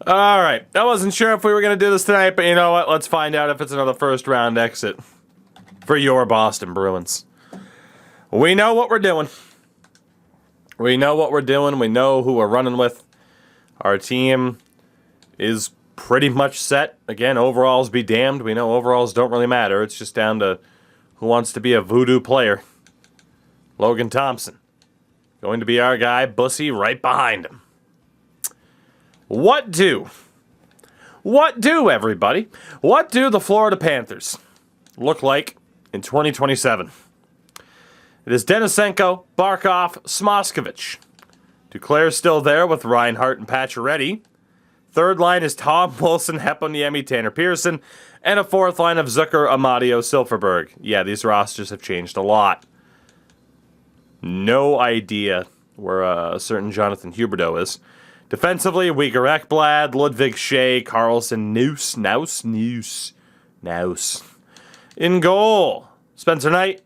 All right. I wasn't sure if we were going to do this tonight, but you know what? Let's find out if it's another first round exit for your Boston Bruins. We know what we're doing. We know what we're doing. We know who we're running with. Our team is pretty much set. Again, overalls be damned. We know overalls don't really matter. It's just down to who wants to be a voodoo player. Logan Thompson. Going to be our guy. Bussy right behind him. What do, everybody? What do the Florida Panthers look like in 2027? It is Denisenko, Barkov, Smoskovich. Duclair's still there with Reinhart and Pacioretty. Third line is Tom Wilson, Heponiemi, Tanner Pearson, and a fourth line of Zucker, Amadio, Silfverberg. Yeah, these rosters have changed a lot. No idea where a certain Jonathan Huberdeau is. Defensively, Uyghur Ekblad, Ludwig Shea, Carlson, Naus. In goal, Spencer Knight,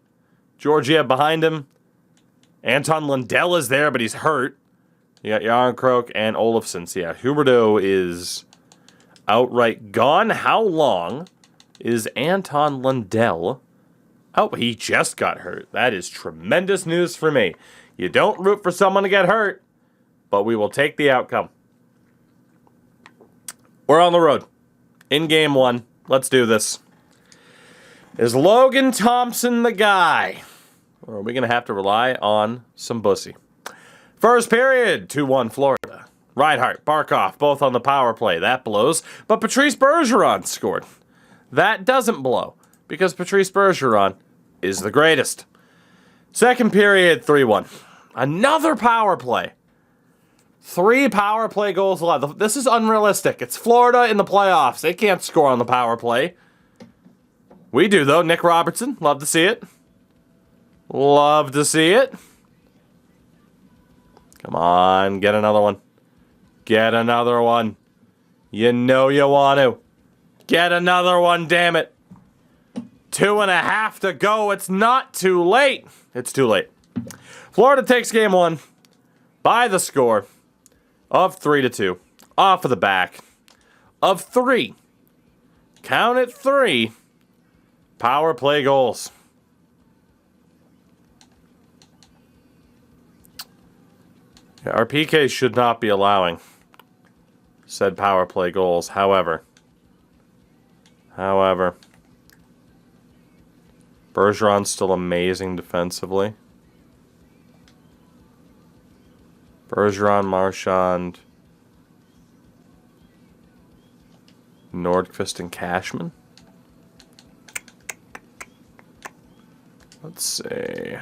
Georgiev behind him. Anton Lundell is there, but he's hurt. You got Yarncroke and Olofsson. So yeah, Huberdeau is outright gone. How long is Anton Lundell? Oh, he just got hurt. That is tremendous news for me. You don't root for someone to get hurt, but we will take the outcome. We're on the road. In game one. Let's do this. Is Logan Thompson the guy? Or are we going to have to rely on some Bussy? First period, 2-1 Florida. Reinhart, Barkov, both on the power play. That blows. But Patrice Bergeron scored. That doesn't blow, because Patrice Bergeron is the greatest. Second period, 3-1. Another power play. 3 power play goals allowed. This is unrealistic. It's Florida in the playoffs. They can't score on the power play. We do, though. Nick Robertson. Love to see it. Love to see it. Come on. Get another one. Get another one. You know you want to. Get another one, damn it. 2.5 to go. It's not too late. It's too late. Florida takes game one by the score of 3-2. Off of the back of 3. Count it 3. Power play goals. Yeah, our PKs should not be allowing said power play goals. However, Bergeron's still amazing defensively. Bergeron, Marchand, Nordqvist, and Cashman. Let's see.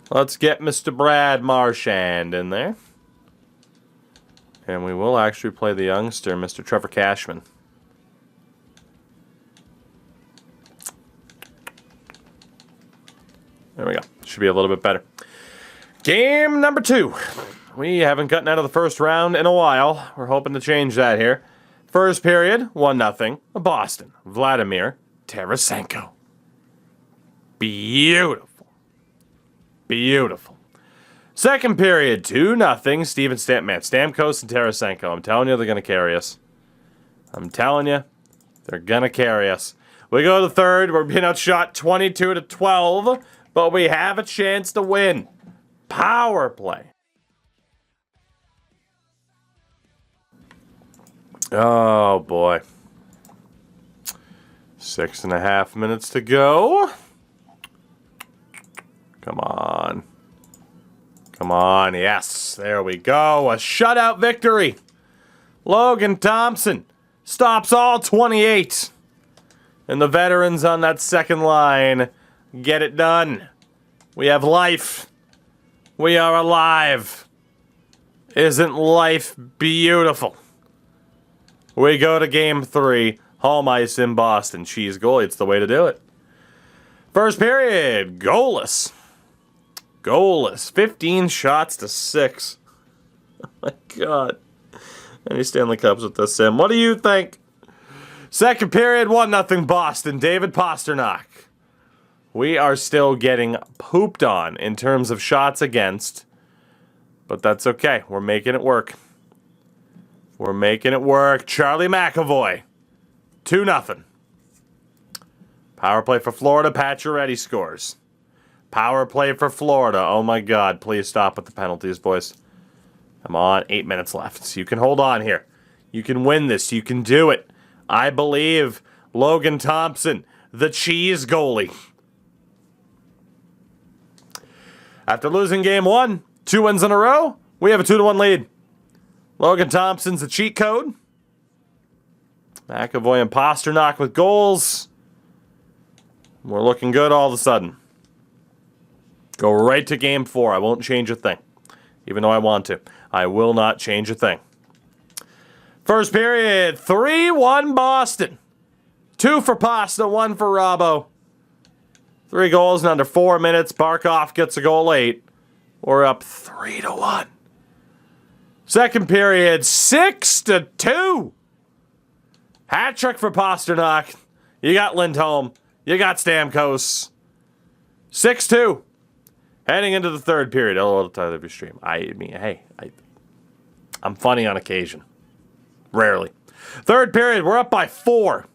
Let's get Mr. Brad Marchand in there. And we will actually play the youngster, Mr. Trevor Cashman. There we go. Should be a little bit better. Game number 2. We haven't gotten out of the first round in a while. We're hoping to change that here. First period, 1-0. Boston. Vladimir Tarasenko. Beautiful. Beautiful. Second period, 2-0. Steven Stamkos and Tarasenko. I'm telling you, they're going to carry us. I'm telling you, they're going to carry us. We go to the third. We're being outshot 22-12, but we have a chance to win. Power play. Oh, boy. 6.5 minutes to go. Come on. Come on. Yes, there we go. A shutout victory. Logan Thompson stops all 28. And the veterans on that second line get it done. We have life. We are alive. Isn't life beautiful? We go to game 3. Home ice in Boston. Cheese goal. It's the way to do it. First period. Goalless. Goalless. 15 shots to 6. Oh my God. Any Stanley Cups with this, Sim? What do you think? Second period. 1-0 Boston. David Pasternak. We are still getting pooped on in terms of shots against. But that's okay. We're making it work. We're making it work. Charlie McAvoy. 2-0. Power play for Florida. Pacioretty scores. Power play for Florida. Oh my God. Please stop with the penalties, boys. Come on. 8 minutes left. So you can hold on here. You can win this. You can do it. I believe Logan Thompson, the cheese goalie. After losing game 1, 2 wins in a row, we have a 2-1 lead. Logan Thompson's the cheat code. McAvoy and Pasternak with goals. We're looking good all of a sudden. Go right to game 4. I won't change a thing. Even though I want to. I will not change a thing. First period, 3-1 Boston. 2 for Pasta, 1 for Robbo. 3 goals in under 4 minutes. Barkov gets a goal late. We're up 3-1. Second period, 6-2. Hat trick for Pasternak. You got Lindholm. You got Stamkos. 6-2. Heading into the third period. A little time of your stream. I mean, hey, I'm funny on occasion. Rarely. Third period, we're up by 4.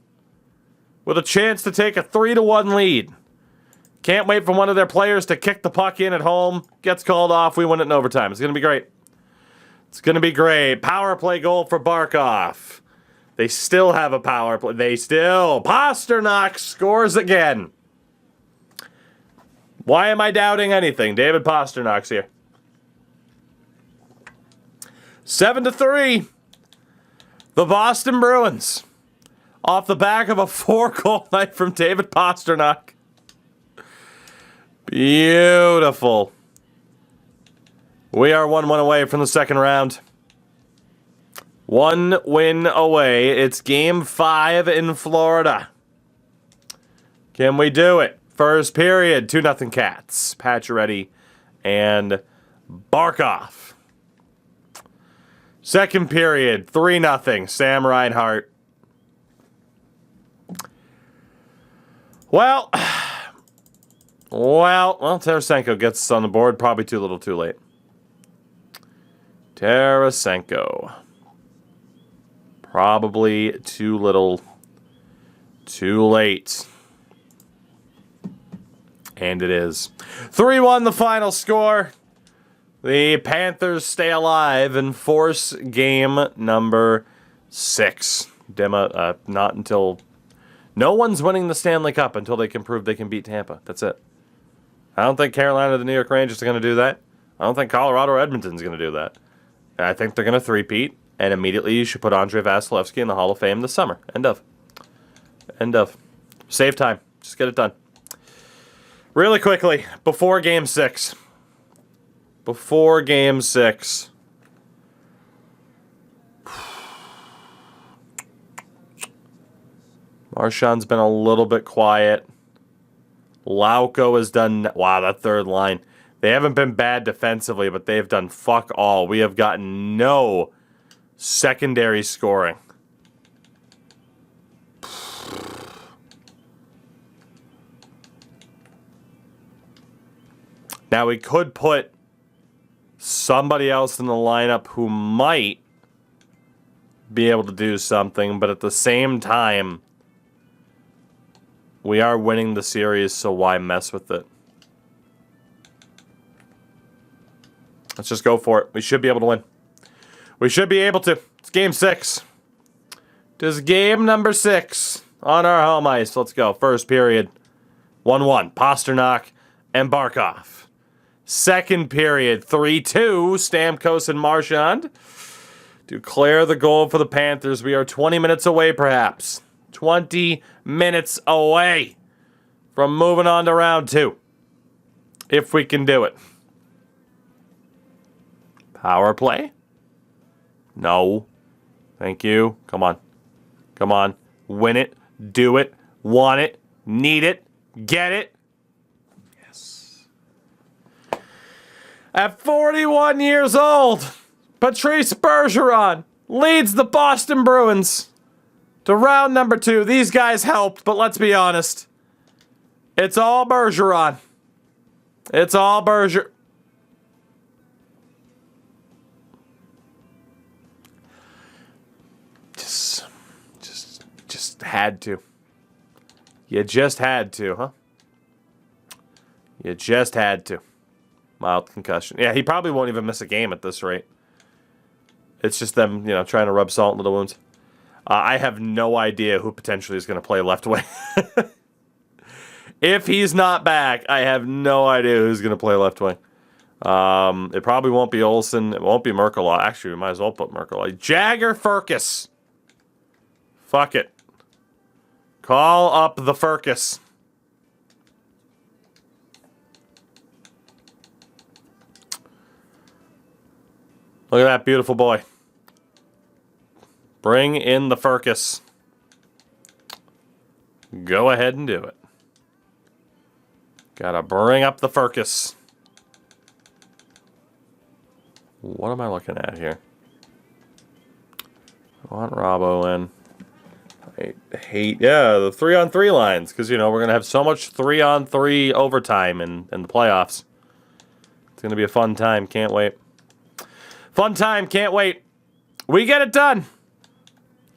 With a chance to take a 3-1 lead. Can't wait for one of their players to kick the puck in at home. Gets called off. We win it in overtime. It's going to be great. It's going to be great. Power play goal for Barkov. They still have a power play. Pasternak scores again. Why am I doubting anything? David Pasternak's here. 7-3. The Boston Bruins. Off the back of a 4-goal night from David Pasternak. Beautiful. We are 1-1 away from the second round. 1 win away. It's game 5 in Florida. Can we do it? First period, 2-0 Cats. Pacioretty and Barkov. Second period, 3-0 Sam Reinhart. Well, Tarasenko gets us on the board. Probably too little, too late. Tarasenko. Probably too little, too late. And it is. 3-1 the final score. The Panthers stay alive and force game number 6. Not until... No one's winning the Stanley Cup until they can prove they can beat Tampa. That's it. I don't think Carolina or the New York Rangers are going to do that. I don't think Colorado or Edmonton's going to do that. I think they're going to three-peat, and immediately you should put Andrei Vasilevsky in the Hall of Fame this summer. End of. End of. Save time. Just get it done. Really quickly, before Game 6. Before Game 6. Marchand's been a little bit quiet. Lauko has done... Wow, that third line. They haven't been bad defensively, but they've done fuck all. We have gotten no secondary scoring. Now, we could put somebody else in the lineup who might be able to do something, but at the same time, we are winning the series, so why mess with it? Let's just go for it. We should be able to win. We should be able to. It's Game 6. It is game number 6 on our home ice. Let's go. First period, 1-1. Pasternak and Barkov. Second period, 3-2. Stamkos and Marchand declare the goal for the Panthers. We are 20 minutes away, perhaps. 20 minutes away from moving on to round 2. If we can do it. Power play? No. Thank you. Come on. Come on. Win it. Do it. Want it. Need it. Get it. Yes. At 41 years old, Patrice Bergeron leads the Boston Bruins to round number 2. These guys helped, but let's be honest. It's all Bergeron. It's all Bergeron. just had to. You just had to, huh? You just had to. Mild concussion. Yeah, he probably won't even miss a game at this rate. It's just them, trying to rub salt into the wounds. I have no idea who potentially is going to play left wing. If he's not back, I have no idea who's going to play left wing. It probably won't be Olsen. It won't be Merkel. Actually, we might as well put Merkel. Jagger Furcus. Fuck it. Call up the Furcus. Look at that beautiful boy. Bring in the Furcus. Go ahead and do it. Gotta bring up the Furcus. What am I looking at here? I want Robbo in. I hate, the 3-on-3 lines, because, we're going to have so much 3-on-3 overtime in the playoffs. It's going to be a fun time. Can't wait. Fun time. Can't wait. We get it done.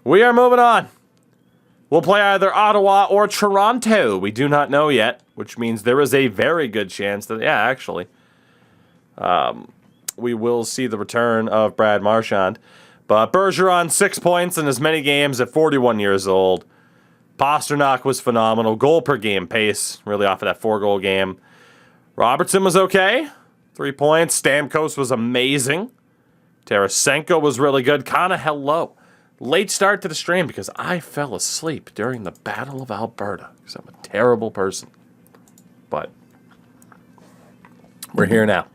We are moving on. We'll play either Ottawa or Toronto. We do not know yet, which means there is a very good chance that, actually, we will see the return of Brad Marchand. But Bergeron, 6 points in as many games at 41 years old. Pasternak was phenomenal. Goal per game pace, really off of that 4-goal game. Robertson was okay. 3 points. Stamkos was amazing. Tarasenko was really good. Kinda hello. Late start to the stream because I fell asleep during the Battle of Alberta because I'm a terrible person. But we're here now.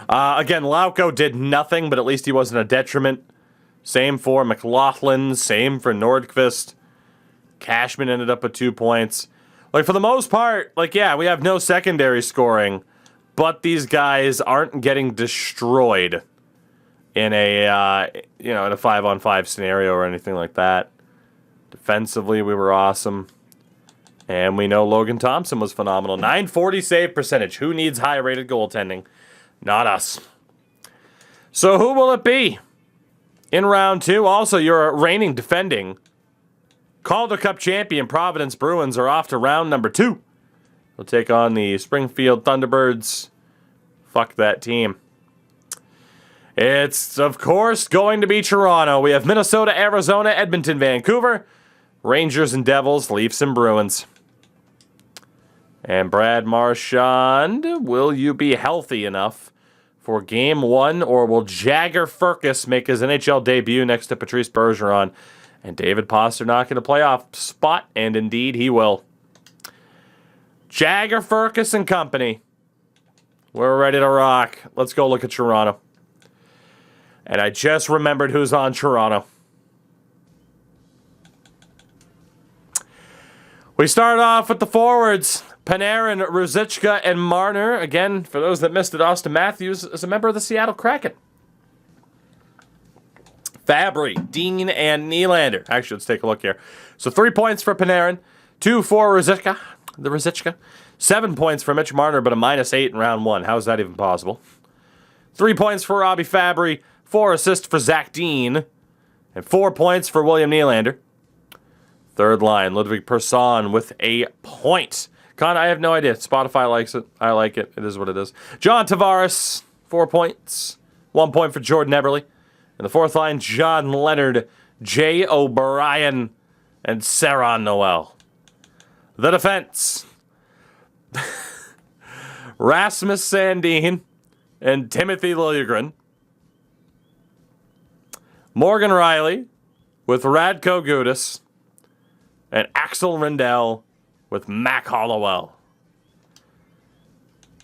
Again, Lauko did nothing, but at least he wasn't a detriment. Same for McLaughlin. Same for Nordqvist. Cashman ended up with 2 points. For the most part, we have no secondary scoring, but these guys aren't getting destroyed in a, in a 5-on-5 scenario or anything like that. Defensively, we were awesome. And we know Logan Thompson was phenomenal. 940 save percentage. Who needs high-rated goaltending? Not us. So who will it be? In round 2, also your reigning defending Calder Cup champion Providence Bruins are off to round number 2. They'll take on the Springfield Thunderbirds. Fuck that team. It's, of course, going to be Toronto. We have Minnesota, Arizona, Edmonton, Vancouver, Rangers and Devils, Leafs and Bruins. And Brad Marchand, will you be healthy enough for Game 1, or will Jagger Furcus make his NHL debut next to Patrice Bergeron and David Pasternak in a playoff spot? And indeed, he will. Jagger Furcus and company. We're ready to rock. Let's go look at Toronto. And I just remembered who's on Toronto. We start off with the forwards. Panarin, Ruzicka, and Marner. Again, for those that missed it, Austin Matthews is a member of the Seattle Kraken. Fabry, Dean, and Nylander. Actually, let's take a look here. So 3 points for Panarin, 2 for Ruzicka, 7 points for Mitch Marner, but a -8 in round 1. How is that even possible? 3 points for Robbie Fabry, 4 assists for Zach Dean, and 4 points for William Nylander. Third line, Ludwig Persson with a point. Con, I have no idea. Spotify likes it. I like it. It is what it is. John Tavares, 4 points. 1 point for Jordan Eberle. In the fourth line, John Leonard, Jay O'Brien, and Sarah Noel. The defense. Rasmus Sandin and Timothy Liljegren. Morgan Riley with Radko Gudas. And Axel Rendell with Mac Hollowell.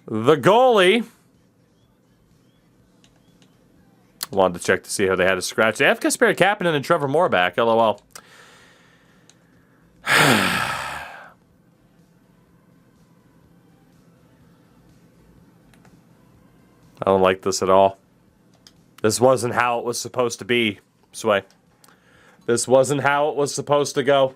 The goalie. Wanted to check to see how they had a scratch. They have Kasperi Kapanen and Trevor Moore back. LOL. I don't like this at all. This wasn't how it was supposed to be, Sway. This wasn't how it was supposed to go.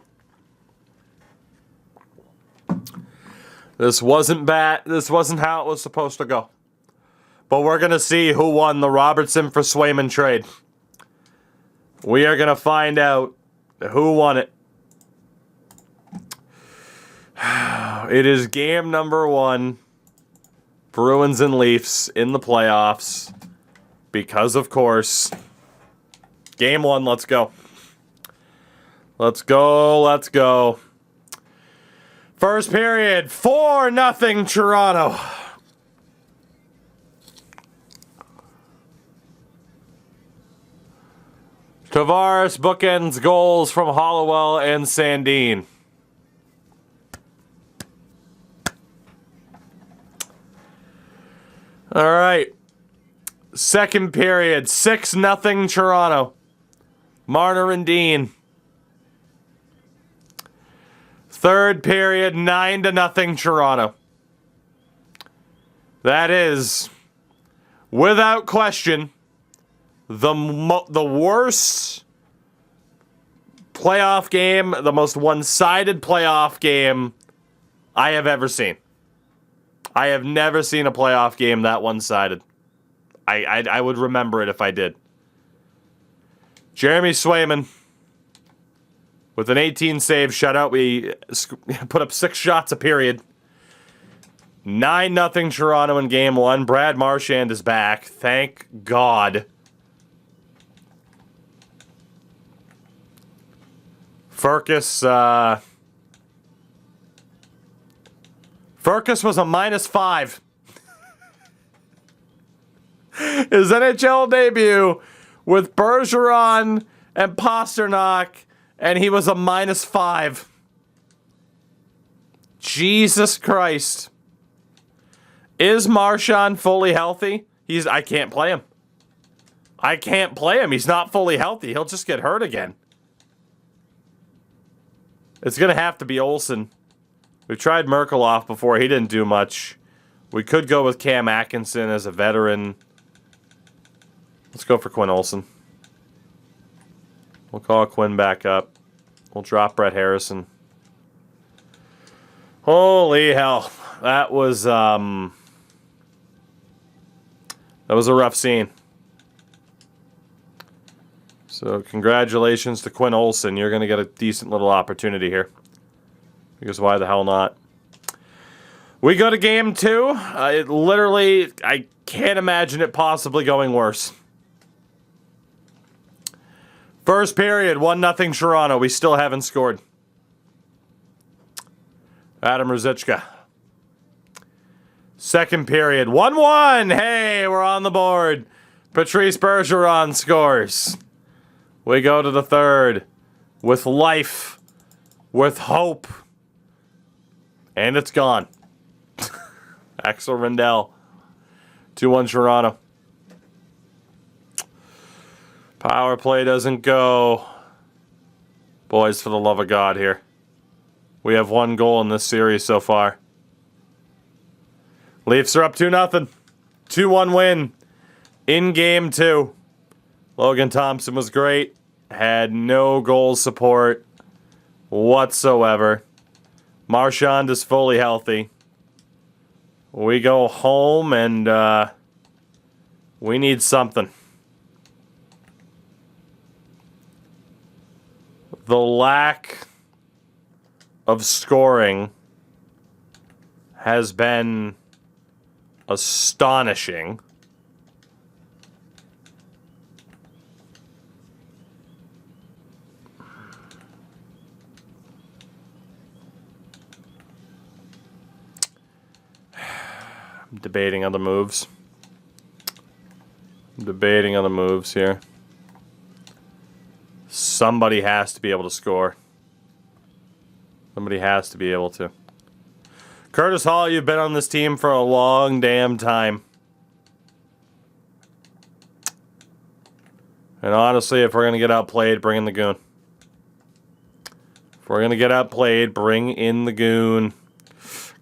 This wasn't bad. This wasn't how it was supposed to go. But we're going to see who won the Robertson for Swayman trade. We are going to find out who won it. It is game number 1. Bruins and Leafs in the playoffs. Because, of course, game 1, let's go. Let's go, let's go. First period, 4-0 Toronto. Tavares bookends goals from Hollowell and Sandin. All right. Second period, 6-0 Toronto. Marner and Dean. Third period, 9-0 Toronto. That is, without question, the worst playoff game, the most one-sided playoff game I have ever seen. I have never seen a playoff game that one-sided. I would remember it if I did. Jeremy Swayman with an 18-save shutout. We put up 6 shots a period. 9-0 Toronto in game 1. Brad Marchand is back. Thank God. Furcus was a -5. His NHL debut with Bergeron and Pasternak, and he was a -5. Jesus Christ. Is Marchand fully healthy? I can't play him. I can't play him. He's not fully healthy. He'll just get hurt again. It's going to have to be Olsen. We tried Merkelhoff before. He didn't do much. We could go with Cam Atkinson as a veteran. Let's go for Quinn Olsen. We'll call Quinn back up. We'll drop Brett Harrison. Holy hell. That was a rough scene. So congratulations to Quinn Olsen. You're going to get a decent little opportunity here. Because why the hell not? We go to game 2. I can't imagine it possibly going worse. First period, 1-0 Toronto. We still haven't scored. Adam Ruzicka. Second period, 1-1. Hey, we're on the board. Patrice Bergeron scores. We go to the third with life, with hope, and it's gone. Axel Rendell, 2-1 Toronto. Power play doesn't go. Boys, for the love of God here. We have 1 goal in this series so far. Leafs are up 2-0. 2-1 win in game 2. Logan Thompson was great. Had no goal support whatsoever. Marchand is fully healthy. We go home and we need something. The lack of scoring has been astonishing. I'm debating other moves. Here. Somebody has to be able to score. Somebody has to be able to. Curtis Hall, you've been on this team for a long damn time. And honestly, if we're going to get outplayed, bring in the goon. If we're going to get outplayed, bring in the goon.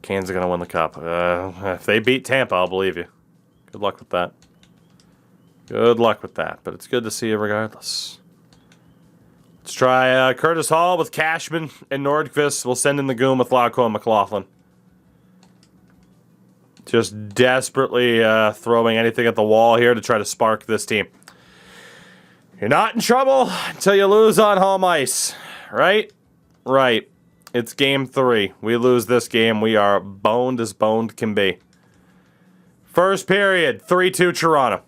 Canes are going to win the cup. If they beat Tampa, I'll believe you. Good luck with that. Good luck with that. But it's good to see you regardless. Let's try Curtis Hall with Cashman and Nordqvist. We'll send in the goon with Lauko and McLaughlin. Just desperately throwing anything at the wall here to try to spark this team. You're not in trouble until you lose on home ice. Right? Right. It's game 3. We lose this game. We are boned as boned can be. First period, 3-2 Toronto.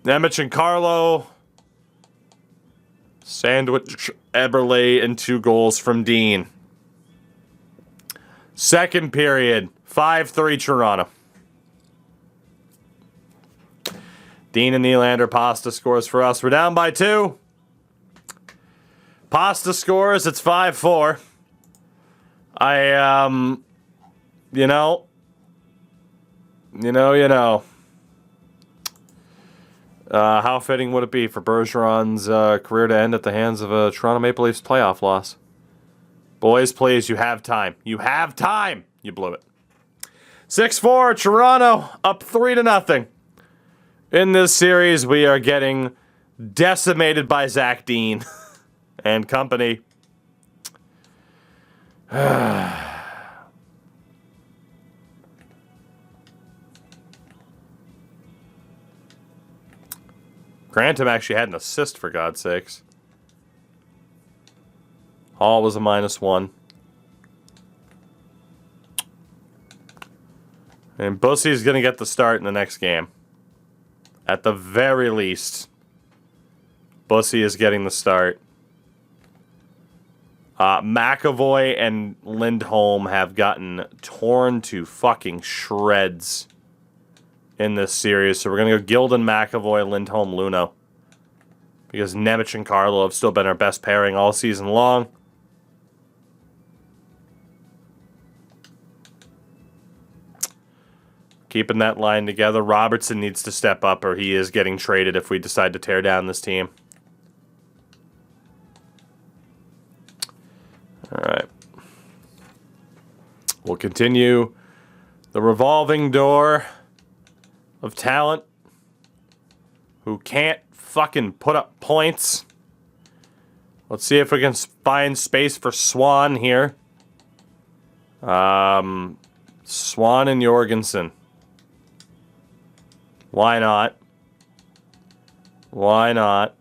Nemec and Carlo. Sandwich Eberle and 2 goals from Dean. Second period, 5-3 Toronto. Dean and Nylander, Pasta scores for us. We're down by 2. Pasta scores, it's 5-4. You know. How fitting would it be for Bergeron's career to end at the hands of a Toronto Maple Leafs playoff loss? Boys, please, you have time. You have time! You blew it. 6-4, Toronto, up 3-0. In this series, we are getting decimated by Zach Dean and company. Grantham actually had an assist, for God's sakes. Hall was a -1. And Bussy's going to get the start in the next game. At the very least, Bussy is getting the start. McAvoy and Lindholm have gotten torn to fucking shreds in this series. So we're going to go Gilden, McAvoy, Lindholm, Luno. Because Nemec and Carlo have still been our best pairing all season long. Keeping that line together. Robertson needs to step up or he is getting traded if we decide to tear down this team. Alright. We'll continue the revolving door of talent who can't fucking put up points. Let's see if we can find space for Swan here. Swan and Jorgensen. Why not? Why not?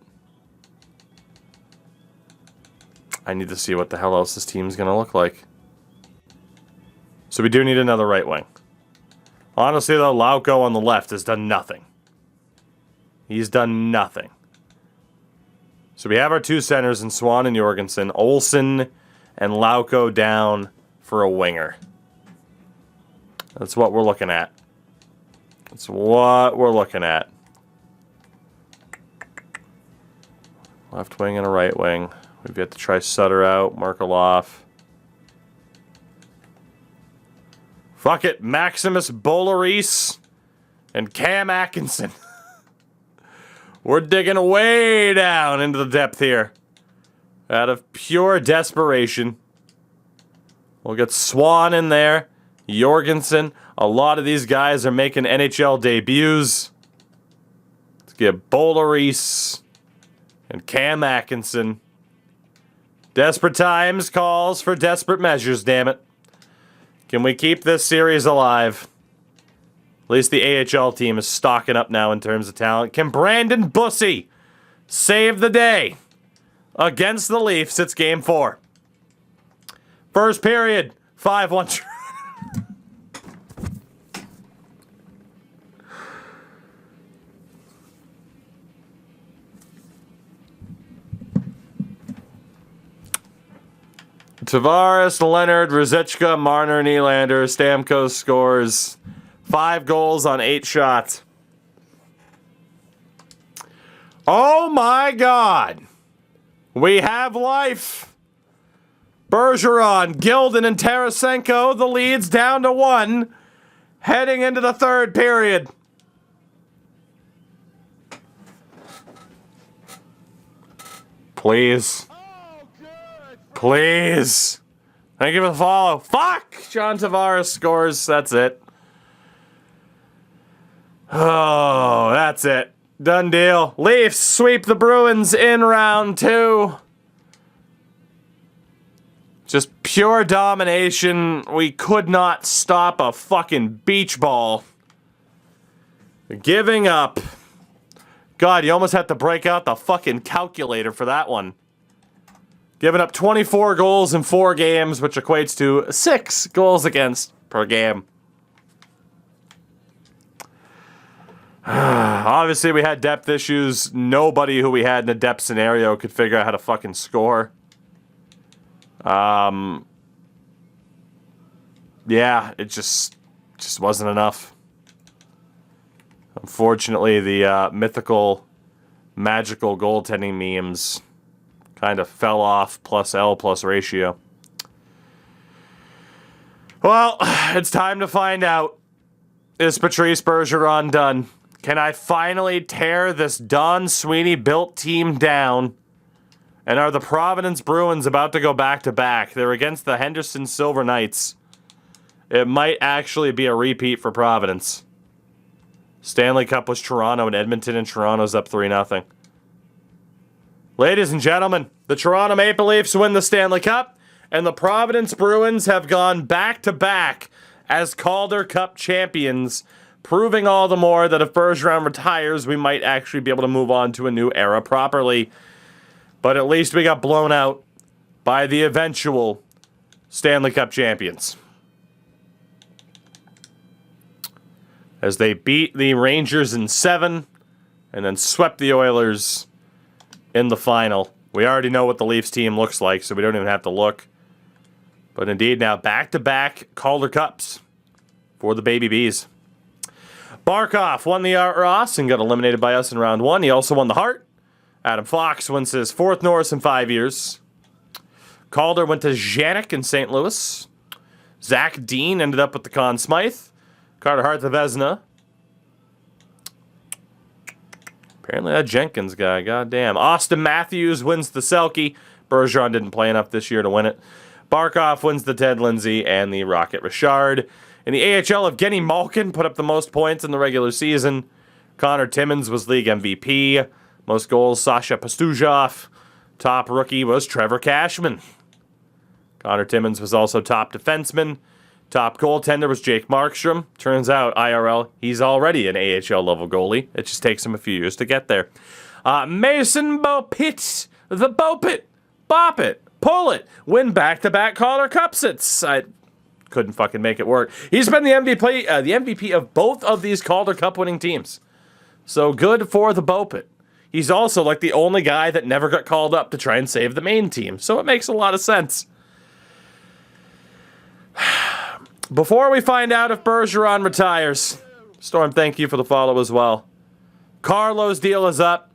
I need to see what the hell else this team's going to look like. So we do need another right wing. Honestly, though, Lauko on the left has done nothing. He's done nothing. So we have our 2 centers in Swan and Jorgensen. Olsen and Lauko down for a winger. That's what we're looking at. That's what we're looking at. Left wing and a right wing. We've got to try Sutter out, Markaloff. Fuck it, Maximus Bolaris and Cam Atkinson. We're digging way down into the depth here. Out of pure desperation. We'll get Swan in there. Jorgensen. A lot of these guys are making NHL debuts. Let's get Bolaris and Cam Atkinson. Desperate times calls for desperate measures, damn it. Can we keep this series alive? At least the AHL team is stocking up now in terms of talent. Can Brandon Bussy save the day? Against the Leafs, it's game 4. First period, 5-1. Tavares, Leonard, Ruzicka, Marner, Nylander, Stamkos scores 5 goals on 8 shots. Oh my God! We have life! Bergeron, Gilden, and Tarasenko, the lead's down to 1, heading into the third period. Please. Please. Thank you for the follow. Fuck! John Tavares scores. That's it. Oh, that's it. Done deal. Leafs sweep the Bruins in round 2. Just pure domination. We could not stop a fucking beach ball. Giving up. God, you almost had to break out the fucking calculator for that one. Giving up 24 goals in 4 games, which equates to 6 goals against per game. Obviously, we had depth issues. Nobody who we had in a depth scenario could figure out how to fucking score. Yeah, it just wasn't enough. Unfortunately, the mythical, magical goaltending memes kind of fell off +L+ ratio. Well, it's time to find out. Is Patrice Bergeron done? Can I finally tear this Don Sweeney built team down? And are the Providence Bruins about to go back-to-back? They're against the Henderson Silver Knights. It might actually be a repeat for Providence. Stanley Cup was Toronto and Edmonton, and Toronto's up 3-0. Ladies and gentlemen, the Toronto Maple Leafs win the Stanley Cup, and the Providence Bruins have gone back-to-back as Calder Cup champions, proving all the more that if Bergeron retires, we might actually be able to move on to a new era properly. But at least we got blown out by the eventual Stanley Cup champions, as they beat the Rangers in 7 and then swept the Oilers in the final. We already know what the Leafs team looks like, so we don't even have to look. But indeed, now back-to-back Calder Cups for the Baby Bees. Barkov won the Art Ross and got eliminated by us in round 1. He also won the Hart. Adam Fox wins his 4th Norris in 5 years. Calder went to Janik in St. Louis. Zach Dean ended up with the Conn Smythe. Carter Hart the Vezina. Apparently that Jenkins guy, goddamn. Austin Matthews wins the Selke. Bergeron didn't play enough this year to win it. Barkov wins the Ted Lindsay and the Rocket Richard. In the AHL, Evgeny Malkin put up the most points in the regular season. Connor Timmins was league MVP. Most goals, Sasha Pastujov. Top rookie was Trevor Cashman. Connor Timmins was also top defenseman. Top goaltender was Jake Markstrom. Turns out, IRL, he's already an AHL level goalie. It just takes him a few years to get there. Mason Beaupit, the Beaupit, bop it, pull it, win back-to-back Calder Cupsits. I couldn't fucking make it work. He's been the MVP of both of these Calder Cup winning teams. So good for the Beaupit. He's also like the only guy that never got called up to try and save the main team. So it makes a lot of sense. Before we find out if Bergeron retires, Storm, thank you for the follow as well. Carlo's deal is up.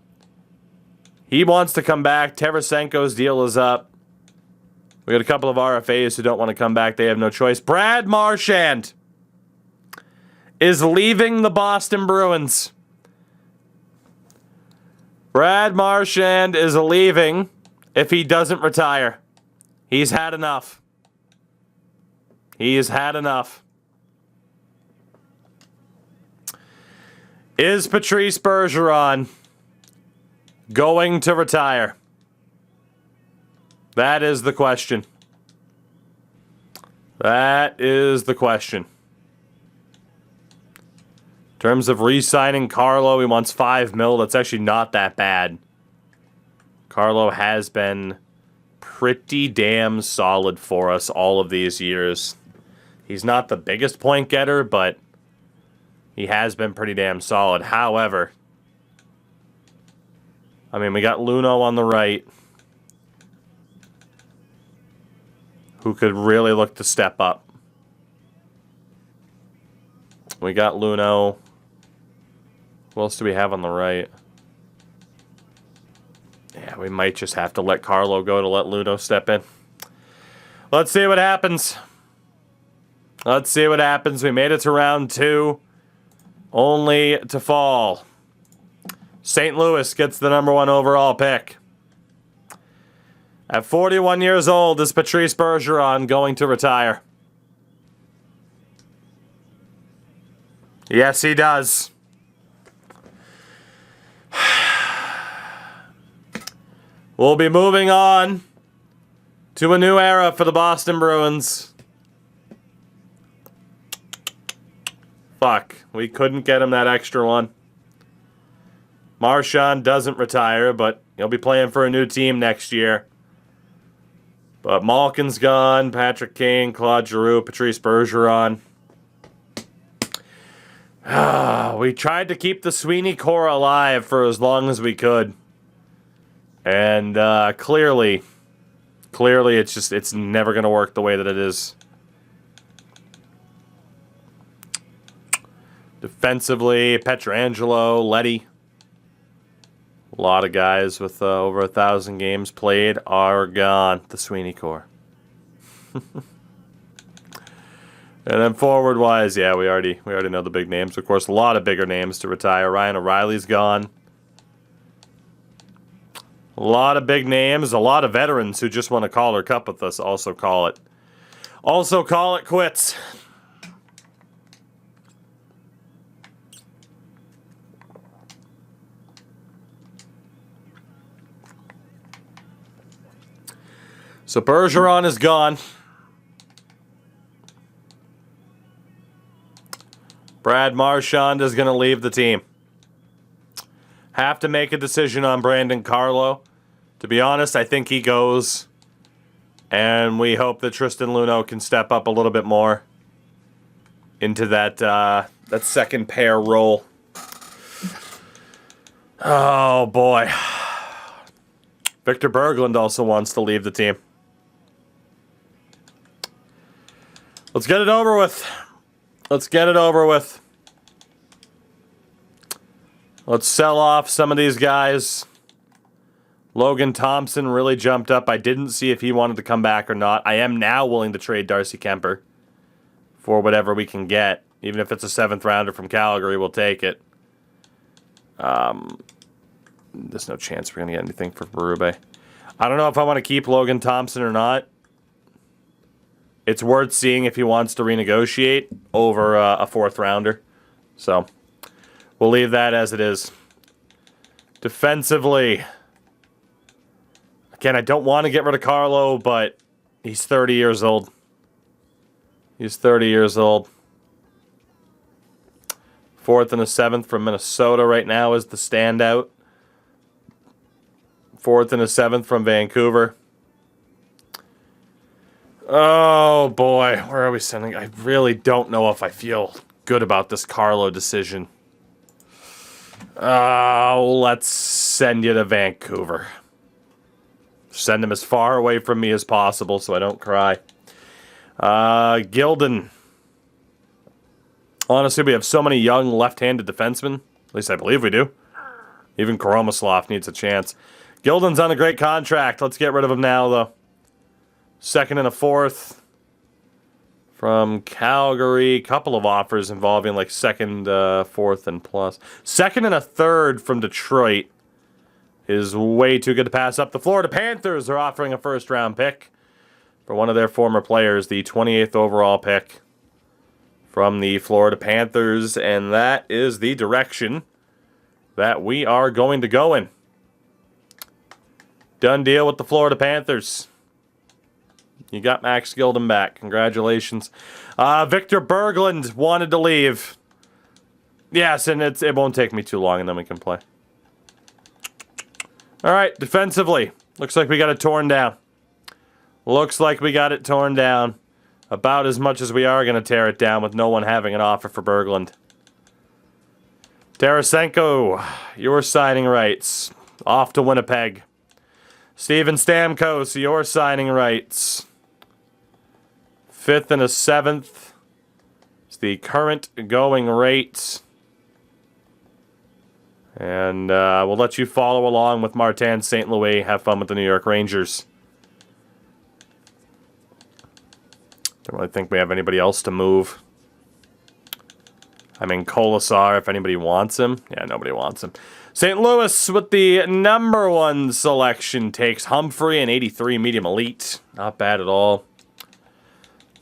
He wants to come back. Tarasenko's deal is up. We got a couple of RFAs who don't want to come back. They have no choice. Brad Marchand is leaving the Boston Bruins. Brad Marchand is leaving if he doesn't retire. He's had enough. He has had enough. Is Patrice Bergeron going to retire? That is the question. That is the question. In terms of re-signing Carlo, he wants $5 million. That's actually not that bad. Carlo has been pretty damn solid for us all of these years. He's not the biggest point getter, but he has been pretty damn solid. However, I mean, we got Luno on the right, who could really look to step up. We got Luno. Who else do we have on the right? Yeah, we might just have to let Carlo go to let Luno step in. Let's see what happens. Let's see what happens. We made it to round 2, only to fall. St. Louis gets the #1 overall pick. At 41 years old, is Patrice Bergeron going to retire? Yes, he does. We'll be moving on to a new era for the Boston Bruins. Fuck, we couldn't get him that extra one. Marchand doesn't retire, but he'll be playing for a new team next year. But Malkin's gone, Patrick Kane, Claude Giroux, Patrice Bergeron. We tried to keep the Sweeney core alive for as long as we could. And clearly it's never going to work the way that it is. Defensively, Pietrangelo, Leddy. A lot of guys with over 1,000 games played are gone. The Sweeney core. And then forward-wise, yeah, we already know the big names. Of course, a lot of bigger names to retire. Ryan O'Reilly's gone. A lot of big names. A lot of veterans who just want to call their cup with us also call it. Also call it quits. So Bergeron is gone. Brad Marchand is going to leave the team. Have to make a decision on Brandon Carlo. To be honest, I think he goes. And we hope that Tristan Luneau can step up a little bit more into that that second pair role. Oh, boy. Victor Berglund also wants to leave the team. Let's get it over with. Let's get it over with. Let's sell off some of these guys. Logan Thompson really jumped up. I didn't see if he wanted to come back or not. I am now willing to trade Darcy Kemper for whatever we can get. Even if it's a 7th rounder from Calgary, we'll take it. There's no chance we're going to get anything for Berube. I don't know if I want to keep Logan Thompson or not. It's worth seeing if he wants to renegotiate over a 4th rounder. So, we'll leave that as it is. Defensively. Again, I don't want to get rid of Carlo, but he's 30 years old. He's 30 years old. 4th and a 7th from Minnesota right now is the standout. 4th and a 7th from Vancouver. Oh, boy. Where are we sending? I really don't know if I feel good about this Carlo decision. Oh, let's send you to Vancouver. Send him as far away from me as possible so I don't cry. Gilden. Honestly, we have so many young left-handed defensemen. At least I believe we do. Even Koromoslov needs a chance. Gilden's on a great contract. Let's get rid of him now, though. 2nd and a 4th from Calgary. Couple of offers involving like 2nd, 4th, and plus. 2nd and a 3rd from Detroit is way too good to pass up. The Florida Panthers are offering a 1st-round pick for one of their former players, the 28th overall pick from the Florida Panthers, and that is the direction that we are going to go in. Done deal with the Florida Panthers. You got Max Gilden back. Congratulations. Victor Berglund wanted to leave. Yes, and it won't take me too long, and then we can play. All right, defensively. Looks like we got it torn down. Looks like we got it torn down. About as much as we are going to tear it down with no one having an offer for Berglund. Tarasenko, your signing rights. Off to Winnipeg. Steven Stamkos, your signing rights. 5th and a 7th. It's the current going rate. And we'll let you follow along with Martin St. Louis. Have fun with the New York Rangers. Don't really think we have anybody else to move. I mean, Kolasar, if anybody wants him. Yeah, nobody wants him. St. Louis with the number 1 selection takes Humphrey, an 83 medium elite. Not bad at all.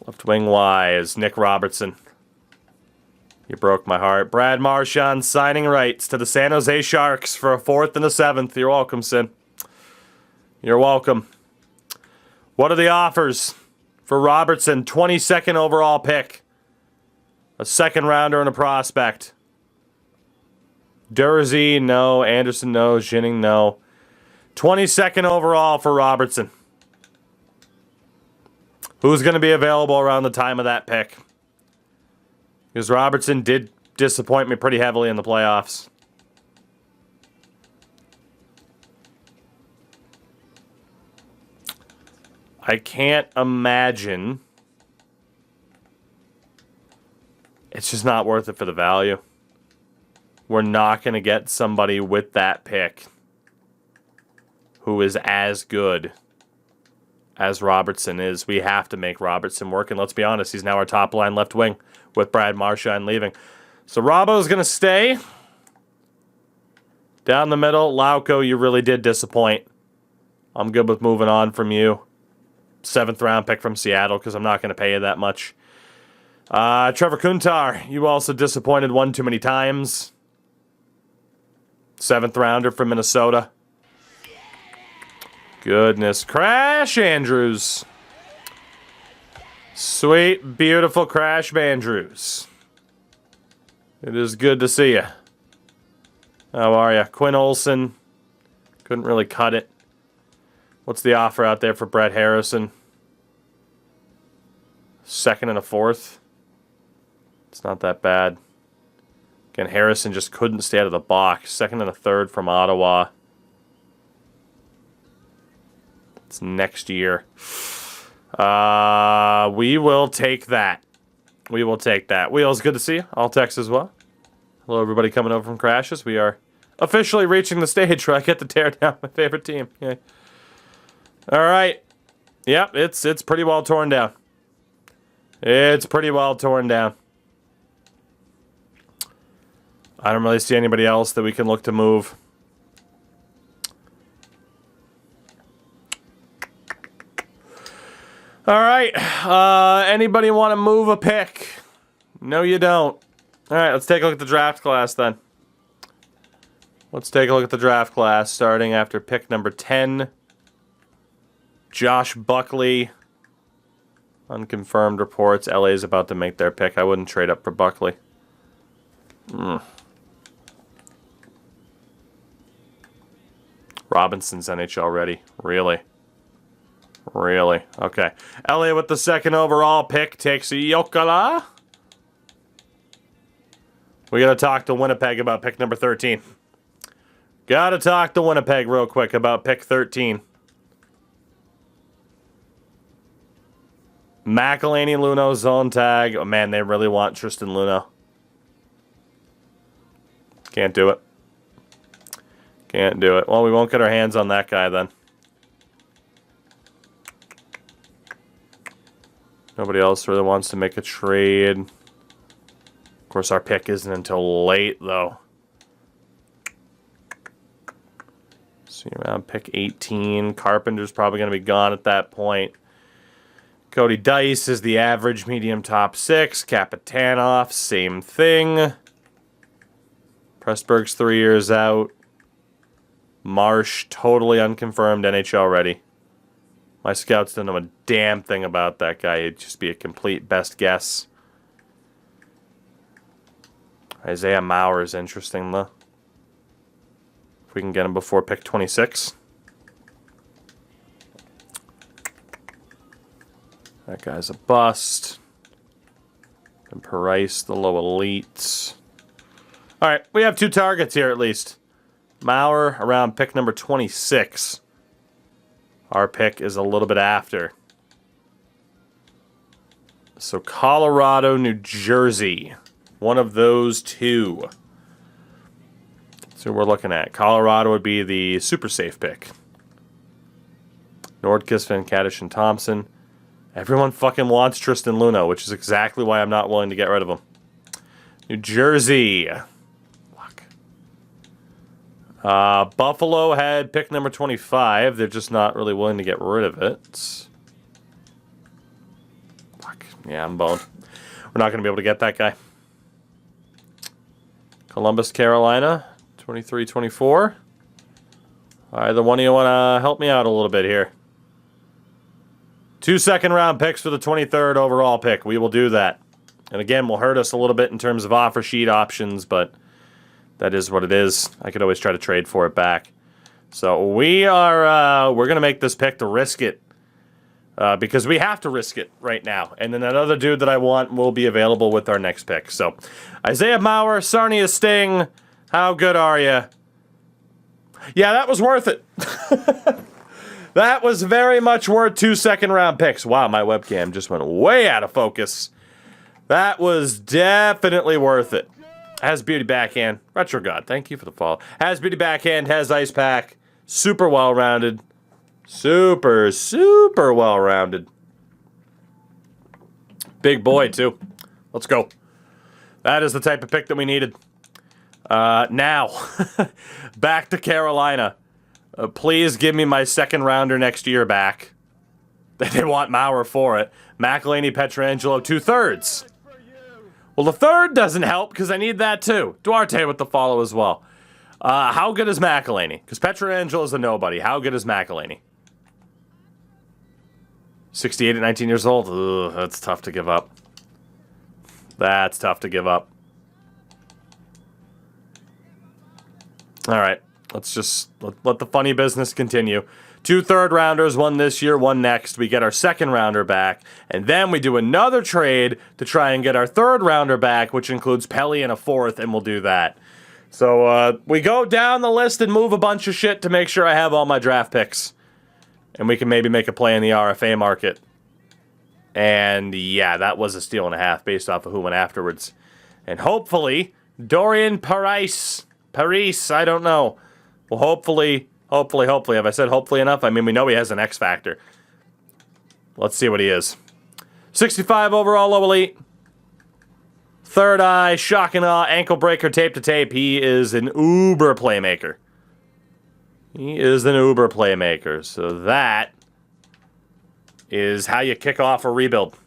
Left wing wise, Nick Robertson. You broke my heart. Brad Marchand signing rights to the San Jose Sharks for a 4th and a 7th. You're welcome, Sin. You're welcome. What are the offers for Robertson? 22nd overall pick. A 2nd rounder and a prospect. Dursey, no. Anderson, no. Ginning, no. 22nd overall for Robertson. Who's going to be available around the time of that pick? Because Robertson did disappoint me pretty heavily in the playoffs. I can't imagine. It's just not worth it for the value. We're not going to get somebody with that pick who is as good as Robertson is. We have to make Robertson work, and let's be honest, he's now our top line left wing with Brad Marchand leaving. So Robbo's going to stay. Down the middle, Lauko, you really did disappoint. I'm good with moving on from you. 7th round pick from Seattle, because I'm not going to pay you that much. Trevor Kuntar, you also disappointed one too many times. 7th rounder from Minnesota. Goodness. Crash Andrews. Sweet, beautiful Crash Andrews. It is good to see you. How are you? Quinn Olson. Couldn't really cut it. What's the offer out there for Brett Harrison? 2nd and a 4th. It's not that bad. Again, Harrison just couldn't stay out of the box. 2nd and a 3rd from Ottawa. It's next year. We will take that. We will take that. Wheels, good to see you. I'll text as well. Hello, everybody coming over from Crashes. We are officially reaching the stage where I get to tear down my favorite team. Yay. All right. Yep, it's pretty well torn down. It's pretty well torn down. I don't really see anybody else that we can look to move. All right. Anybody want to move a pick? No, you don't. All right, let's take a look at the draft class then. Let's take a look at the draft class starting after pick number 10. Josh Buckley. Unconfirmed reports. LA is about to make their pick. I wouldn't trade up for Buckley. Robinson's NHL ready. Really? Really? Okay. LA with the 2nd overall pick takes Jokela. We got to talk to Winnipeg about pick number 13. Got to talk to Winnipeg real quick about pick 13. McElhaney, Luno, zone tag. Oh, man, they really want Tristan Luno. Can't do it. Can't do it. Well, we won't get our hands on that guy then. Nobody else really wants to make a trade. Of course, our pick isn't until late, though. See, around pick 18. Carpenter's probably going to be gone at that point. Cody Dice is the average medium top 6. Kapitanoff, same thing. Pressburg's 3 years out. Marsh, totally unconfirmed, NHL ready. My scouts don't know a damn thing about that guy. It'd just be a complete best guess. Isaiah Mauer is interesting, though. If we can get him before pick 26. That guy's a bust. And Price, the low elites. All right, we have 2 targets here at least. Mauer around pick number 26. Our pick is a little bit after. So Colorado, New Jersey. One of those 2. So we're looking at. Colorado would be the super safe pick. Nordqvist, Van Kaddish, and Thompson. Everyone fucking wants Tristan Luno, which is exactly why I'm not willing to get rid of him. New Jersey. Buffalo had pick number 25. They're just not really willing to get rid of it. Fuck. Yeah, I'm boned. We're not going to be able to get that guy. Columbus, Carolina. 23-24. Either one of you want to help me out a little bit here? 2 second-round picks for the 23rd overall pick. We will do that. And again, will hurt us a little bit in terms of offer sheet options, but that is what it is. I could always try to trade for it back. So we're going to make this pick to risk it. because we have to risk it right now. And then that other dude that I want will be available with our next pick. So, Isaiah Mauer, Sarnia Sting, how good are you? Yeah, that was worth it. That was very much worth 2 second-round picks. Wow, my webcam just went way out of focus. That was definitely worth it. Has beauty backhand. Retro God, thank you for the follow. Has beauty backhand, has ice pack. Super well-rounded. Super, super well-rounded. Big boy, too. Let's go. That is the type of pick that we needed. Now, back to Carolina. Please give me my second rounder next year back. They want Mauer for it. McElhinney, Pietrangelo, 2/3. Well, the third doesn't help because I need that too. Duarte with the follow as well. How good is McElhinney? Because Pietrangelo is a nobody. How good is McElhinney? 68 at 19 years old. Ugh, that's tough to give up. That's tough to give up. All right. Let's just let the funny business continue. 2 third-rounders, one this year, one next. We get our second-rounder back, and then we do another trade to try and get our third-rounder back, which includes Pelly and a fourth, and we'll do that. So we go down the list and move a bunch of shit to make sure I have all my draft picks. And we can maybe make a play in the RFA market. And yeah, that was a steal and a half based off of who went afterwards. And hopefully, Dorian Paris, I don't know. Well, hopefully, have I said hopefully enough? I mean, we know he has an X factor. Let's see what he is. 65 overall, low elite. Third eye, shock and awe, ankle breaker, tape to tape. He is an uber playmaker. He is an uber playmaker. So that is how you kick off a rebuild.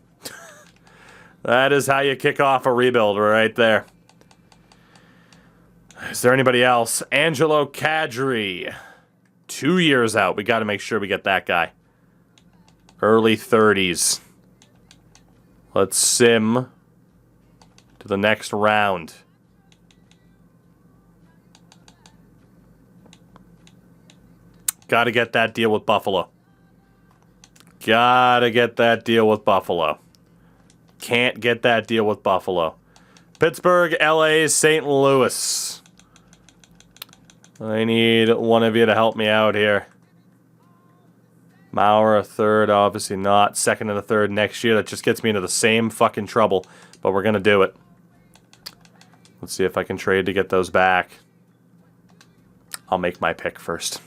That is how you kick off a rebuild right there. Is there anybody else? Angelo Kadri. 2 years out. We got to make sure we get that guy. Early 30s. Let's sim to the next round. Got to get that deal with Buffalo. Got to get that deal with Buffalo. Can't get that deal with Buffalo. Pittsburgh, LA, St. Louis. I need one of you to help me out here. Mauer, a third, obviously not. Second and a third next year. That just gets me into the same fucking trouble. But we're going to do it. Let's see if I can trade to get those back. I'll make my pick first.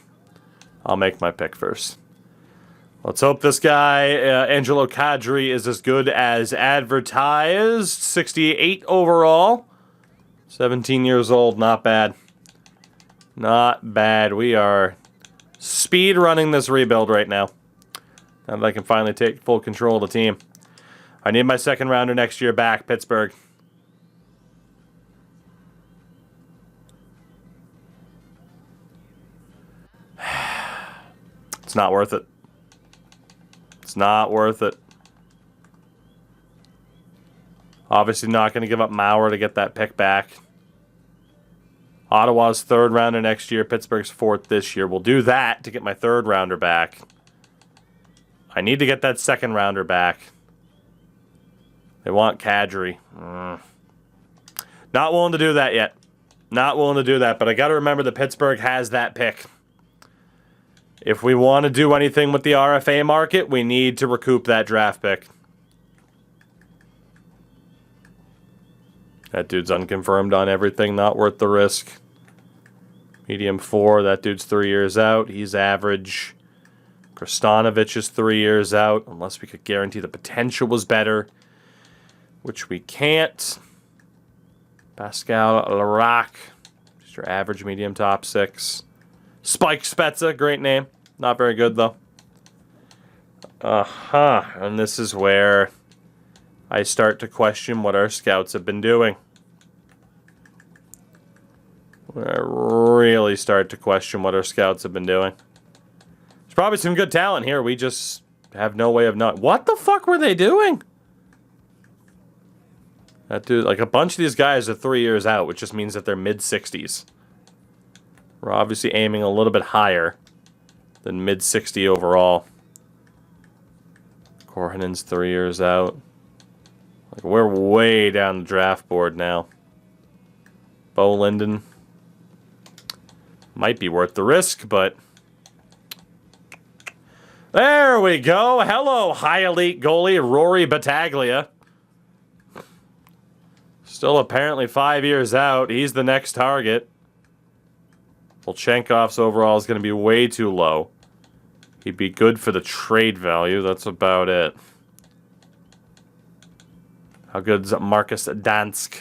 Let's hope this guy, Angelo Kadri, is as good as advertised. 68 overall. 17 years old. Not bad. Not bad. We are speed running this rebuild right now. Now that I can finally take full control of the team. I need my second rounder next year back, Pittsburgh. It's not worth it. It's not worth it. Obviously not going to give up Mauer to get that pick back. Ottawa's third rounder next year. Pittsburgh's fourth this year. We'll do that to get my third rounder back. I need to get that second rounder back. They want Kadri. Not willing to do that yet. Not willing to do that, but I got to remember that Pittsburgh has that pick. If we want to do anything with the RFA market, we need to recoup that draft pick. That dude's unconfirmed on everything, not worth the risk. Medium 4, that dude's 3 years out. He's average. Krstanovich is 3 years out, unless we could guarantee the potential was better, which we can't. Pascal Larac, just your average medium top 6. Spike Spezza, great name. Not very good, though. And this is where I start to question what our scouts have been doing. I really start to question what our scouts have been doing. There's probably some good talent here. We just have no way of not. What the fuck were they doing? That dude, like a bunch of these guys are 3 years out, which just means that they're mid-60s. We're obviously aiming a little bit higher than mid-60 overall. Korhanen's 3 years out. Like, we're way down the draft board now. Bo Linden. Might be worth the risk, but... There we go. Hello, high elite goalie Rory Battaglia. Still apparently 5 years out. He's the next target. Volchenkov's overall is going to be way too low. He'd be good for the trade value. That's about it. How good's Marcus Dansk?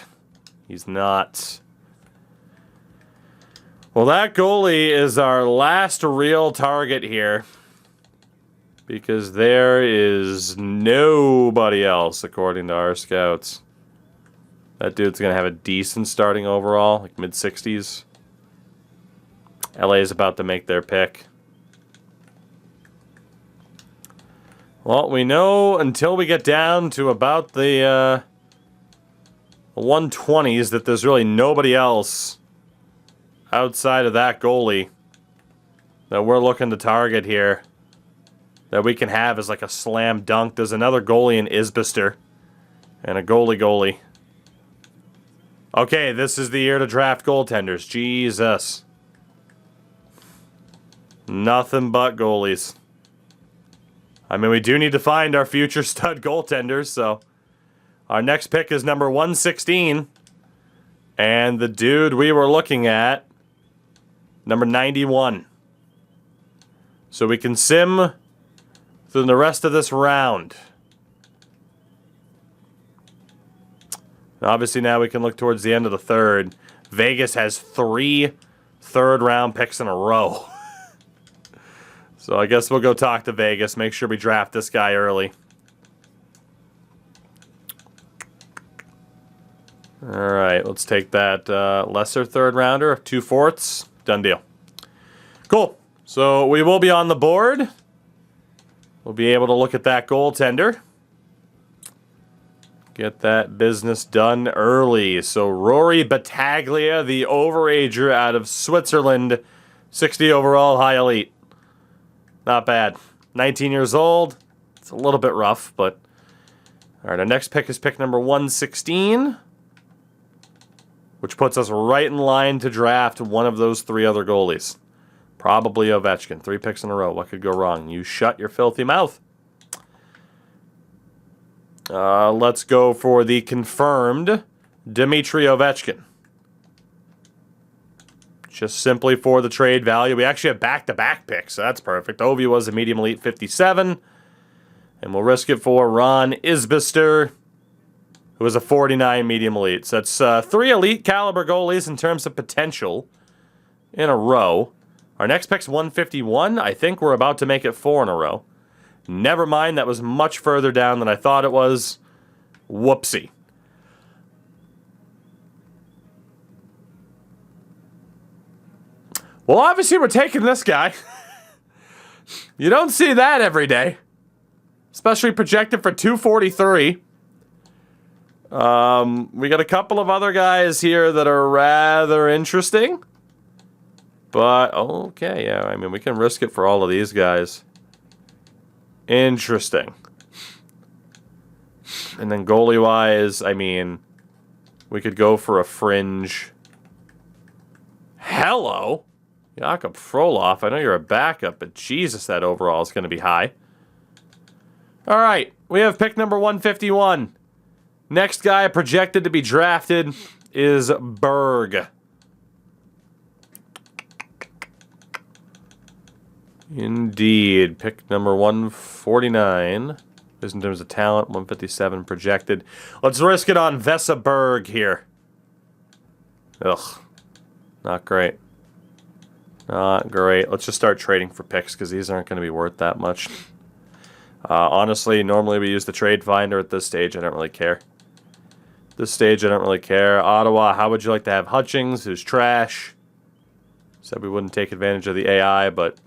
He's not. Well, that goalie is our last real target here. Because there is nobody else, according to our scouts. That dude's going to have a decent starting overall, like mid-60s. LA is about to make their pick. Well, we know until we get down to about the 120s that there's really nobody else outside of that goalie that we're looking to target here that we can have as like a slam dunk. There's another goalie in Isbister and a goalie. Okay, this is the year to draft goaltenders. Jesus. Nothing but goalies. I mean, we do need to find our future stud goaltenders, so our next pick is number 116. And the dude we were looking at, number 91. So we can sim through the rest of this round. And obviously now we can look towards the end of the third. Vegas has 3 third-round picks in a row. So I guess we'll go talk to Vegas, make sure we draft this guy early. Alright, let's take that lesser third-rounder, 2/4. Done deal. Cool. So we will be on the board. We'll be able to look at that goaltender. Get that business done early. So Rory Battaglia, the overager out of Switzerland, 60 overall, high elite. Not bad. 19 years old. It's a little bit rough, but... Alright, our next pick is pick number 116. Which puts us right in line to draft one of those 3 other goalies. Probably Ovechkin. 3 picks in a row. What could go wrong? You shut your filthy mouth. Let's go for the confirmed Dmitry Ovechkin. Just simply for the trade value. We actually have back-to-back picks, so that's perfect. Ovi was a medium elite 57. And we'll risk it for Ron Isbister, who was a 49 medium elite. So that's 3 elite caliber goalies in terms of potential in a row. Our next pick's 151. I think we're about to make it 4 in a row. Never mind, that was much further down than I thought it was. Whoopsie. Well, obviously we're taking this guy. You don't see that every day. Especially projected for 243. We got a couple of other guys here that are rather interesting. But, okay, yeah, I mean, we can risk it for all of these guys. Interesting. And then goalie-wise, I mean, we could go for a fringe. Hello? Jakob Frolov, I know you're a backup, but Jesus, that overall is going to be high. All right, we have pick number 151. Next guy projected to be drafted is Berg. Indeed. Pick number 149. Is in terms of talent, 157 projected. Let's risk it on Vesa Berg here. Ugh. Not great. Not great. Let's just start trading for picks because these aren't going to be worth that much. Honestly, normally we use the trade finder at this stage. I don't really care. At this stage, I don't really care. Ottawa, how would you like to have Hutchings, who's trash? Said we wouldn't take advantage of the AI, but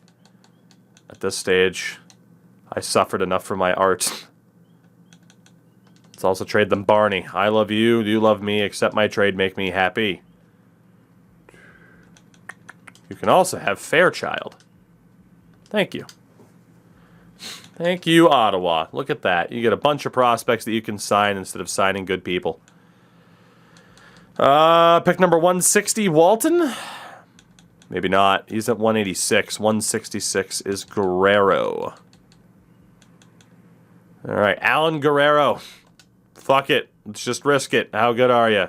at this stage, I suffered enough for my art. Let's also trade them Barney. I love you, you love me, accept my trade, make me happy. You can also have Fairchild. Thank you. Thank you, Ottawa. Look at that. You get a bunch of prospects that you can sign instead of signing good people. Pick number 160, Walton? Maybe not. He's at 186. 166 is Guerrero. All right, Alan Guerrero. Fuck it. Let's just risk it. How good are you?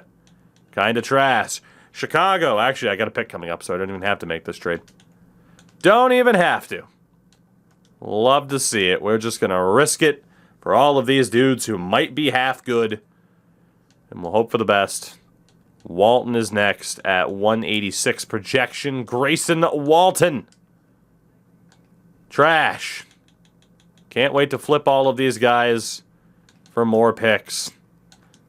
Kind of trash. Chicago. Actually, I got a pick coming up, so I don't even have to make this trade. Don't even have to. Love to see it. We're just going to risk it for all of these dudes who might be half good. And we'll hope for the best. Walton is next at 186 projection. Grayson Walton. Trash. Can't wait to flip all of these guys for more picks.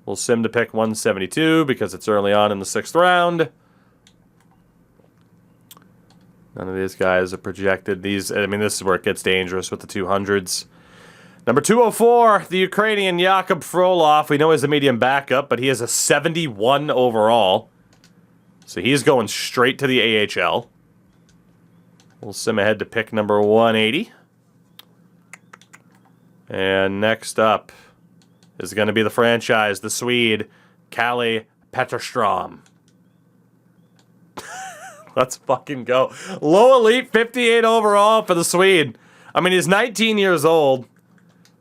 We'll sim to pick 172 because it's early on in the 6th round. None of these guys are projected. This is where it gets dangerous with the 200s. Number 204, the Ukrainian Jakub Frolov. We know he's a medium backup, but he has a 71 overall. So he's going straight to the AHL. We'll sim ahead to pick number 180. And next up is going to be the franchise, the Swede, Kalle Petterstrom. Let's fucking go. Low elite, 58 overall for the Swede. I mean, he's 19 years old,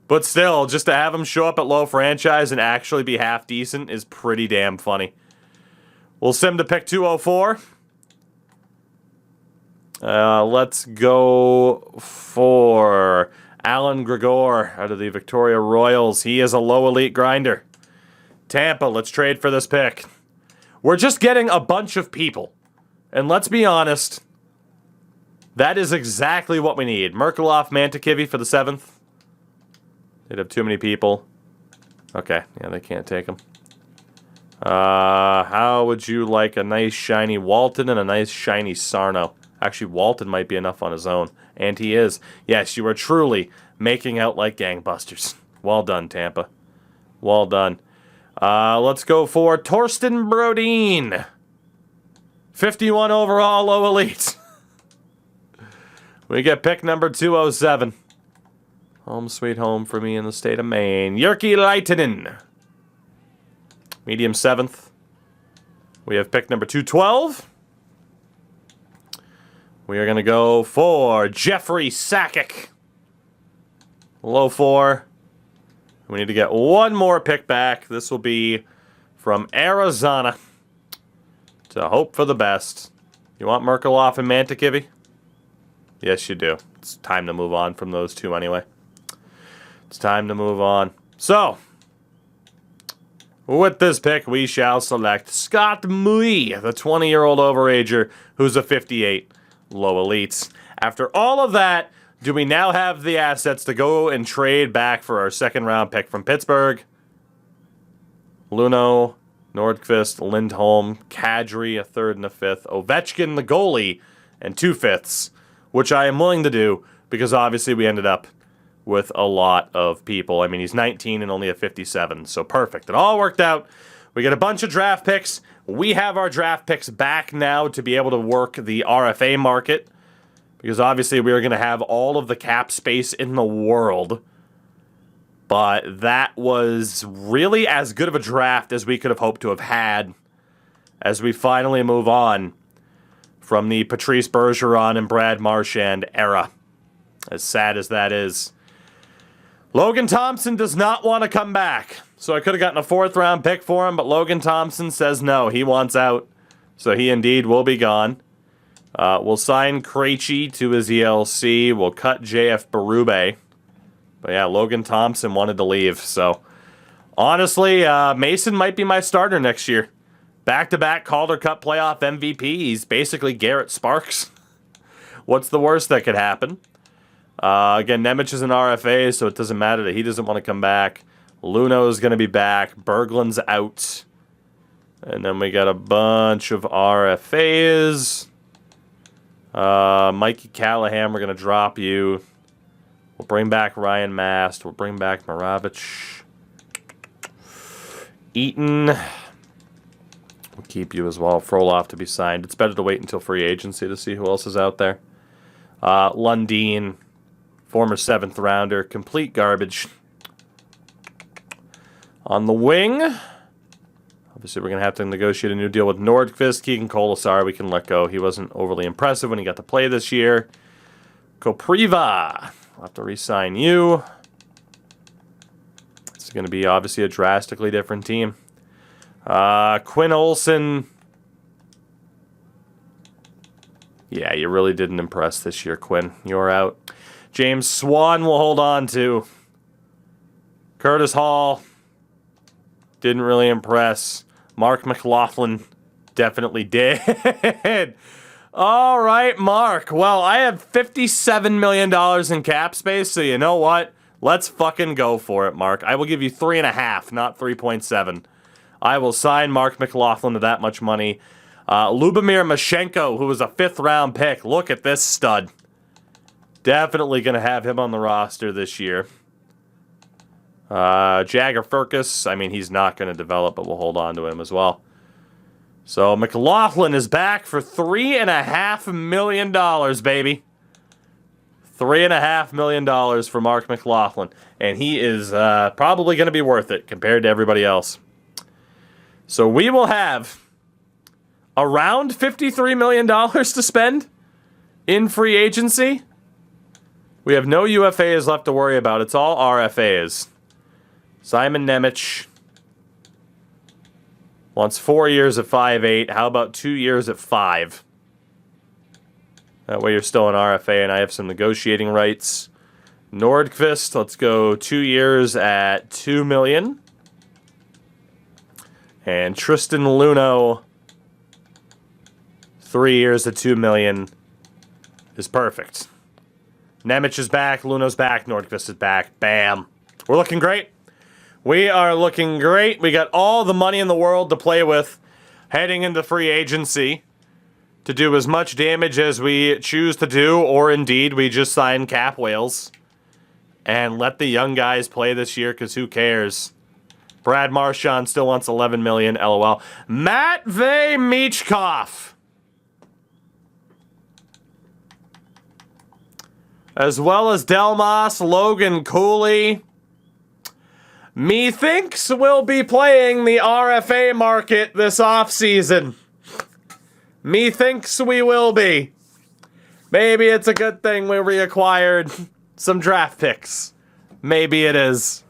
but still, just to have him show up at low franchise and actually be half decent is pretty damn funny. We'll sim to pick 204. Let's go for Alan Gregor out of the Victoria Royals. He is a low elite grinder. Tampa, let's trade for this pick. We're just getting a bunch of people. And let's be honest, that is exactly what we need. Merkulov, Mantakivi for the 7th. They'd have too many people. Okay, yeah, they can't take them. How would you like a nice shiny Walton and a nice shiny Sarno? Actually, Walton might be enough on his own. And he is. Yes, you are truly making out like gangbusters. Well done, Tampa. Well done. Let's go for Torsten Brodin. 51 overall, low elite. We get pick number 207. Home sweet home for me in the state of Maine. Jyrki Leitinen. Medium 7th. We have pick number 212. We are going to go for Jeffrey Sakic. Low 4. We need to get one more pick back. This will be from Arizona. To hope for the best. You want Merkulov and Mantakivi? Yes, you do. It's time to move on from those two anyway. It's time to move on. So, with this pick, we shall select Scott Mui, the 20-year-old overager who's a 58 low elites. After all of that, do we now have the assets to go and trade back for our 2nd-round pick from Pittsburgh? Luno, Nordqvist, Lindholm, Kadri, a 3rd and a 5th, Ovechkin, the goalie, and 2 5ths, which I am willing to do because obviously we ended up with a lot of people. I mean, he's 19 and only a 57, so perfect. It all worked out. We get a bunch of draft picks. We have our draft picks back now to be able to work the RFA market because obviously we are going to have all of the cap space in the world. But that was really as good of a draft as we could have hoped to have had as we finally move on from the Patrice Bergeron and Brad Marchand era. As sad as that is. Logan Thompson does not want to come back. So I could have gotten a 4th-round pick for him, but Logan Thompson says no. He wants out. So he indeed will be gone. We'll sign Krejci to his ELC. We'll cut JF Berube. But yeah, Logan Thompson wanted to leave. So honestly, Mason might be my starter next year. Back-to-back Calder Cup playoff MVP. He's basically Garrett Sparks. What's the worst that could happen? Again, Nemec is an RFA, so it doesn't matter that he doesn't want to come back. Luno is going to be back. Berglund's out. And then we got a bunch of RFAs. Mikey Callahan, we're going to drop you. We'll bring back Ryan Mast. We'll bring back Maravich. Eaton. We'll keep you as well. Frolov to be signed. It's better to wait until free agency to see who else is out there. Lundin Former 7th rounder. Complete garbage. On the wing, obviously we're going to have to negotiate a new deal with Nordqvist. Keegan Colasar we can let go. He wasn't overly impressive when he got to play this year. Kopriva, we'll have to re-sign you. It's going to be obviously a drastically different team. Quinn Olsen. Yeah, you really didn't impress this year, Quinn. You're out. James Swan will hold on to. Curtis Hall. Didn't really impress. Mark McLaughlin definitely did. All right, Mark. Well, I have $57 million in cap space, so you know what? Let's fucking go for it, Mark. I will give you 3.5, not 3.7. I will sign Mark McLaughlin to that much money. Lubomir Mashenko, who was a 5th-round pick. Look at this stud. Definitely going to have him on the roster this year. Jagger Furcus, I mean, he's not going to develop, but we'll hold on to him as well. So McLaughlin is back for $3.5 million, baby. $3.5 million for Mark McLaughlin. And he is probably going to be worth it compared to everybody else. So we will have around $53 million to spend in free agency. We have no UFAs left to worry about. It's all RFAs. Simon Nemec wants 4 years at 5.8. How about 2 years at 5? That way you're still an RFA and I have some negotiating rights. Nordqvist, let's go 2 years at $2 million. And Tristan Luneau, 3 years at $2 million is perfect. Nemec is back, Luneau's back, Nordqvist is back. Bam. We're looking great. We are looking great. We got all the money in the world to play with heading into free agency to do as much damage as we choose to do, or indeed we just sign cap whales and let the young guys play this year because who cares? Brad Marchand still wants $11 million, LOL. Matvey Michkov. As well as Delmas, Logan Cooley. Methinks we'll be playing the RFA market this offseason. Methinks we will be. Maybe it's a good thing we reacquired some draft picks. Maybe it is.